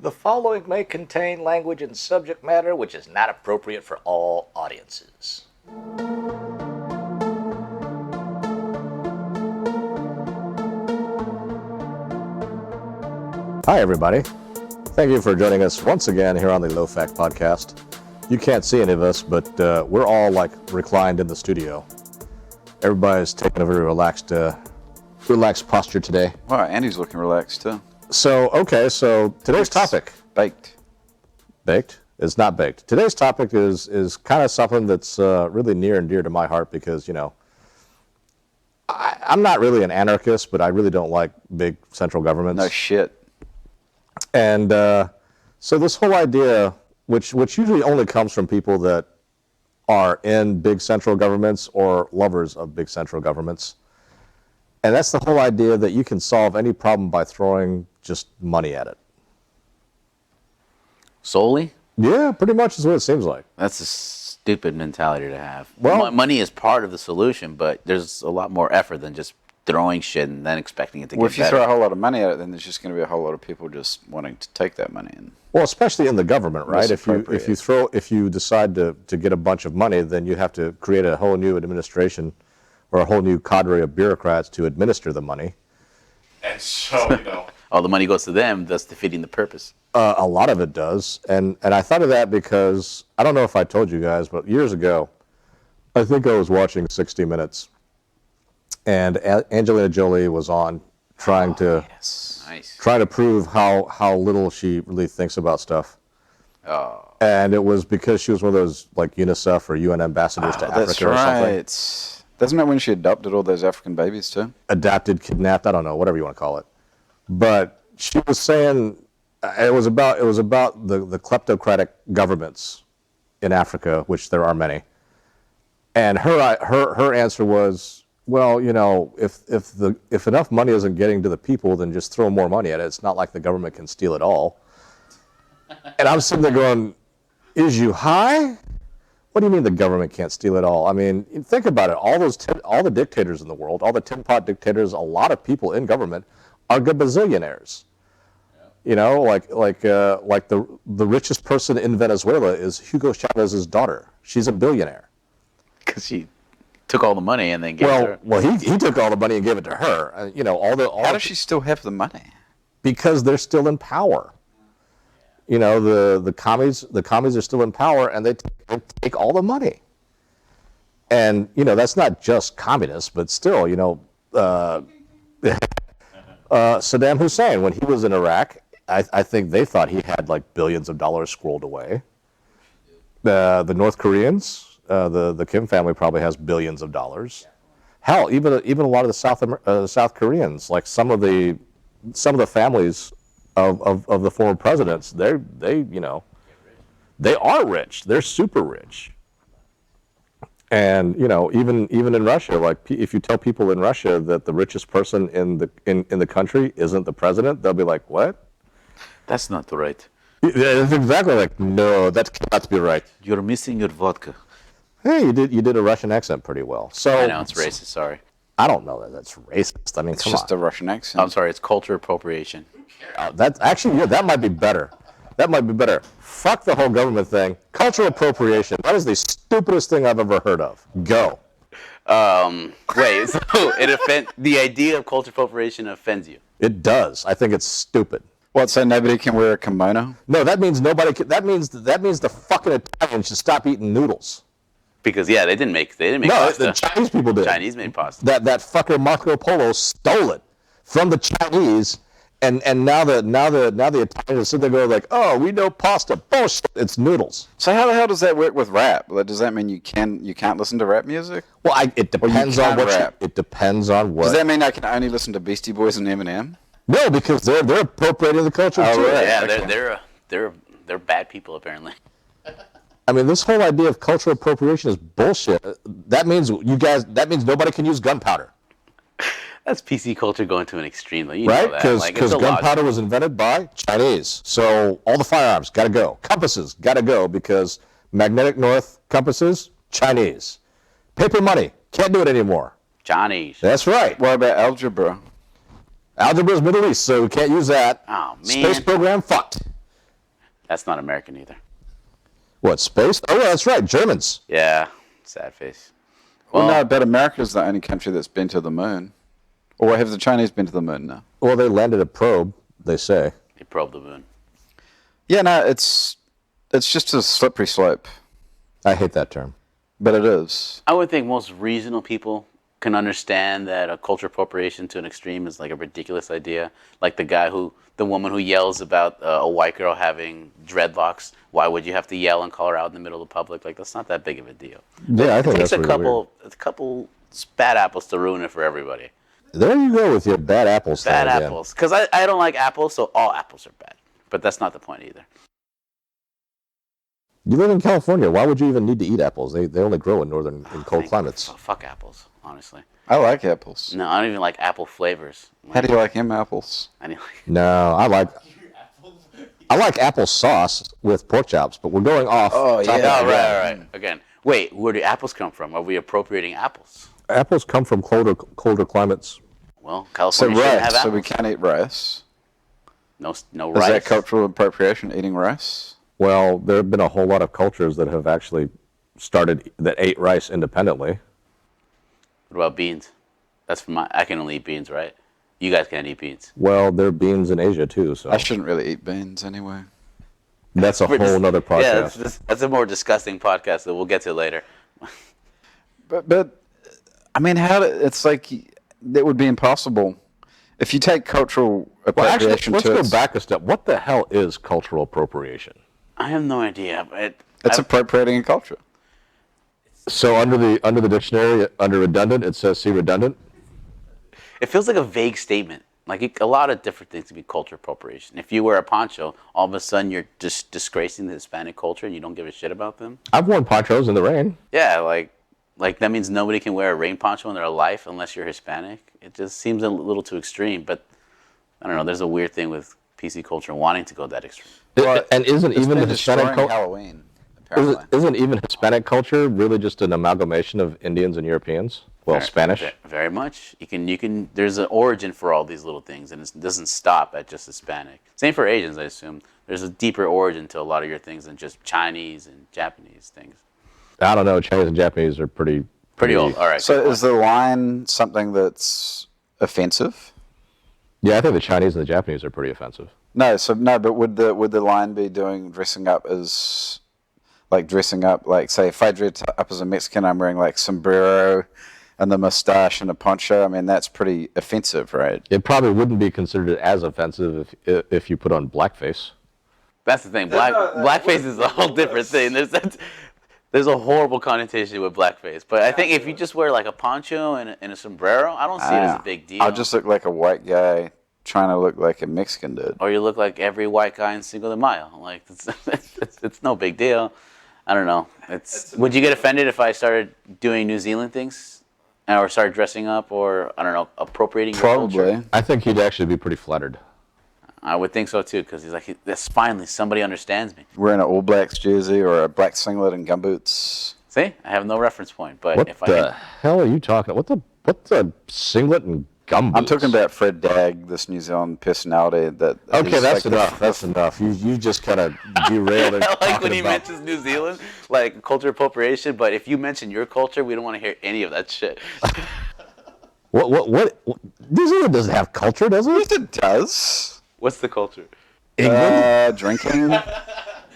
The following may contain language and subject matter which is not appropriate for all audiences. Hi, everybody. Thank you for joining us once again here on the Low Fact Podcast. You can't see any of us, but we're all like reclined in the studio. Everybody's taking a very relaxed posture today. Wow, Andy's looking relaxed too. So today's topic. Baked. Baked? It's not baked. Today's topic is kind of something that's really near and dear to my heart because, you know, I'm not really an anarchist, but I really don't like big central governments. No shit. And so this whole idea, which usually only comes from people that are in big central governments or lovers of big central governments, and that's the whole idea that you can solve any problem by throwing just money at it. Solely? Yeah, pretty much is what it seems like. That's a stupid mentality to have. Well, money is part of the solution, but there's a lot more effort than just throwing shit and then expecting it to get Well, if you better. throw a whole lot of money at it, then there's just going to be a whole lot of people just wanting to take that money. And well, especially in the government, right? If Misappropriate. if you decide to get a bunch of money, then you have to create a whole new administration or a whole new cadre of bureaucrats to administer the money. And so, you know, all the money goes to them, thus defeating the purpose. a lot of it does. And I thought of that because I don't know if I told you guys, but years ago, I think I was watching 60 Minutes, and Angelina Jolie was on trying to prove how little she really thinks about stuff. Oh. And it was because she was one of those like UNICEF or UN ambassadors to Africa that's or something. right. Doesn't that when she adopted all those African babies too? Adapted, kidnapped, I don't know, whatever you want to call it. But she was saying it was about the kleptocratic governments in Africa, which there are many. And her answer was, well, you know, if enough money isn't getting to the people, then just throw more money at it. It's not like the government can steal it all. And I'm sitting there going, is you high? What do you mean the government can't steal it all? I mean, think about it. All the dictators in the world, all the tin pot dictators, a lot of people in government are gazillionaires. Yeah. You know, like the richest person in Venezuela is Hugo Chavez's daughter. She's a billionaire. Because she took all the money and then gave it to her. Well, he took all the money and gave it to her. You know, How does she still have the money? Because they're still in power. You know, the commies are still in power, and they take all the money. And you know, that's not just communists, but still, you know, Saddam Hussein, when he was in Iraq, I think they thought he had like billions of dollars squirreled away. The North Koreans, the Kim family probably has billions of dollars. Hell, even a lot of the South Koreans, like some of the families of the former presidents, they you know, they are rich. They're super rich. And you know, even in Russia, like if you tell people in Russia that the richest person in the country isn't the president, they'll be like, "What? That's not right. Yeah, it's exactly like, no, that cannot be right. You're missing your vodka." Hey, you did a Russian accent pretty well. So I know it's racist. Sorry. I don't know that that's racist. I mean, It's come just on. a Russian accent. I'm sorry. It's culture appropriation. That's actually, yeah, that might be better. That might be better. Fuck the whole government thing. Cultural appropriation. That is the stupidest thing I've ever heard of. Go. Wait. So the idea of culture appropriation offends you? It does. I think it's stupid. What? So nobody can wear a kimono? No, that means nobody. That means the fucking Italians should stop eating noodles. Because they didn't make No, pasta. the Chinese people did. Chinese made pasta. That fucker Marco Polo stole it from the Chinese, and now the Italians sit there going like, oh, we know pasta. Bullshit. It's noodles. So how the hell does that work with rap? Like, does that mean you can't listen to rap music? Well, it depends on can't what. rap. It depends on what. Does that mean I can only listen to Beastie Boys and Eminem? No, because they're appropriating the culture too. right. Yeah, they're bad people apparently. I mean, this whole idea of cultural appropriation is bullshit. That means nobody can use gunpowder, That's PC culture going to an extreme. You right? know that. Because Like, it's gunpowder was invented by Chinese, so all the firearms got to go. Compasses got to go because magnetic north compasses Chinese. Paper money can't do it anymore. Chinese. That's right. What about algebra? Algebra is Middle East, so we can't use that. Oh, man. Space program fucked. That's not American either. What, space? Oh, yeah, that's right, Germans. Yeah, sad face. Well, no, but America's the only country that's been to the moon. Or have the Chinese been to the moon now? Well, they landed a probe, they say. They probed the moon. Yeah, no, it's just a slippery slope, I hate that term. but it is. I would think most reasonable people can understand that a culture appropriation to an extreme is like a ridiculous idea. Like the woman who yells about a white girl having dreadlocks. Why would you have to yell and call her out in the middle of the public? Like, that's not that big of a deal. Yeah, I think It takes that's really weird. a couple bad apples to ruin it for everybody. There you go with your bad apples thing Bad again. apples. Because I don't like apples, so all apples are bad. But that's not the point either. You live in California. Why would you even need to eat apples? They only grow in cold climates. Oh, fuck apples, honestly. I like apples. No, I don't even like apple flavors. How do you like M apples? I mean, No, I like apple sauce with pork chops, but we're going off. Oh, topic yeah. oh, again. right. Again, wait, where do apples come from? Are we appropriating apples? Apples come from colder climates. Well, So California shouldn't have rice. So apples. we can't eat rice. No Is rice. that cultural appropriation, eating rice? Well, there have been a whole lot of cultures that have actually that ate rice independently. What about beans? That's from I can only eat beans, right? You guys can't eat beans. Well, there are beans in Asia too, so I shouldn't really eat beans anyway. that's a whole nother podcast. Yeah, that's a more disgusting podcast that we'll get to later. But I mean, it's like that would be impossible if you take cultural Well, actually, appropriation let's to go its, back a step. What the hell is cultural appropriation? I have no idea, but it's appropriating a culture. So under the dictionary, under redundant, it says see redundant. it feels like a vague statement. Like a lot of different things can be culture appropriation. If you wear a poncho, all of a sudden you're just disgracing the Hispanic culture and you don't give a shit about them. I've worn ponchos in the rain. Yeah, like that means nobody can wear a rain poncho in their life unless you're Hispanic. It just seems a little too extreme. But I don't know. There's a weird thing with PC culture wanting to go that extreme. And isn't It's even been Hispanic destroying culture? Halloween, apparently. Isn't even Hispanic culture really just an amalgamation of Indians and Europeans? Well, Spanish. Very much. You can. There's an origin for all these little things, and it doesn't stop at just Hispanic. Same for Asians, I assume. There's a deeper origin to a lot of your things than just Chinese and Japanese things. I don't know. Chinese and Japanese are pretty Old. All right. So is the line something that's offensive? Yeah, I think the Chinese and the Japanese are pretty offensive. No, but would the line be dressing up like say if I dress up as a Mexican, I'm wearing like sombrero and the mustache and a poncho. I mean that's pretty offensive, right? It probably wouldn't be considered as offensive if you put on blackface. That's the thing. Blackface is a whole different thing. There's a horrible connotation with blackface. But I think if you just wear like a poncho and a sombrero, I don't see it as a big deal. I'll just look like a white guy trying to look like a Mexican dude. Or you look like every white guy in Cinco de Mayo. Like it's no big deal. I don't know. Would you get offended if I started doing New Zealand things, or started dressing up, or I don't know, appropriating your culture? Probably. I think he'd actually be pretty flattered. I would think so too, because he's like, "That's finally somebody understands me." Wearing an All Blacks jersey or a black singlet and gumboots. See, I have no reference point. But What if the hell are you talking about? What's a singlet and gum I'm boots? talking about Fred Dagg, this New Zealand personality. Okay, he's that's like enough. That's enough. You just kind of derailed it. I like talking when he about- mentions New Zealand, like culture appropriation. But if you mention your culture, we don't want to hear any of that shit. What? New Zealand doesn't have culture, does it? It does. What's the culture? Drinking,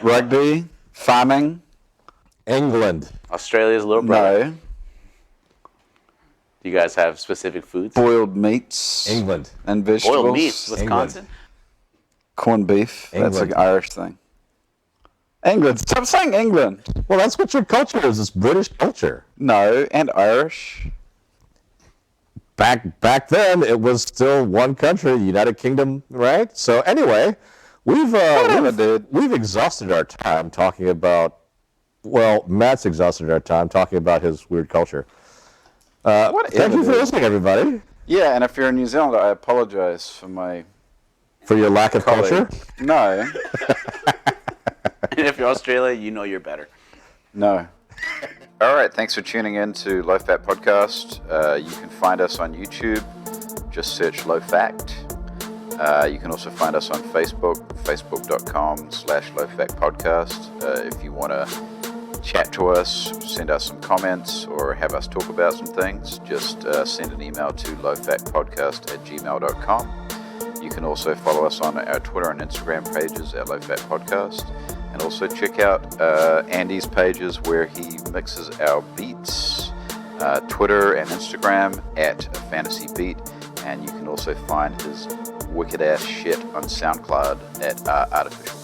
rugby, farming. England. Australia's little brother. No, Do you guys have specific foods? boiled meats. England. And vegetables. Boiled meats, Wisconsin. Corned beef. That's England. an Irish thing. England. Stop saying England. Well, that's what your culture is. It's British culture. No, and Irish. Back then, it was still one country, United Kingdom, right? So anyway, we've exhausted our time talking about. Well, Matt's exhausted our time talking about his weird culture. Thank you for listening, everybody. Yeah, and if you're in New Zealand, I apologize for my For your lack of colleague. culture. No, And if you're Australia, you know you're better. no. All right, thanks for tuning in to Low Fat Podcast. You can find us on YouTube. Just search Low Fact. You can also find us on Facebook, facebook.com/lowfactpodcast. If you want to chat to us, send us some comments, or have us talk about some things, just send an email to lowfactpodcast@gmail.com. You can also follow us on our Twitter and Instagram pages at lowfactpodcast, and also check out Andy's pages where he mixes our beats, Twitter and Instagram at Fantasy Beat, and you can also find his wicked ass shit on SoundCloud at Artificial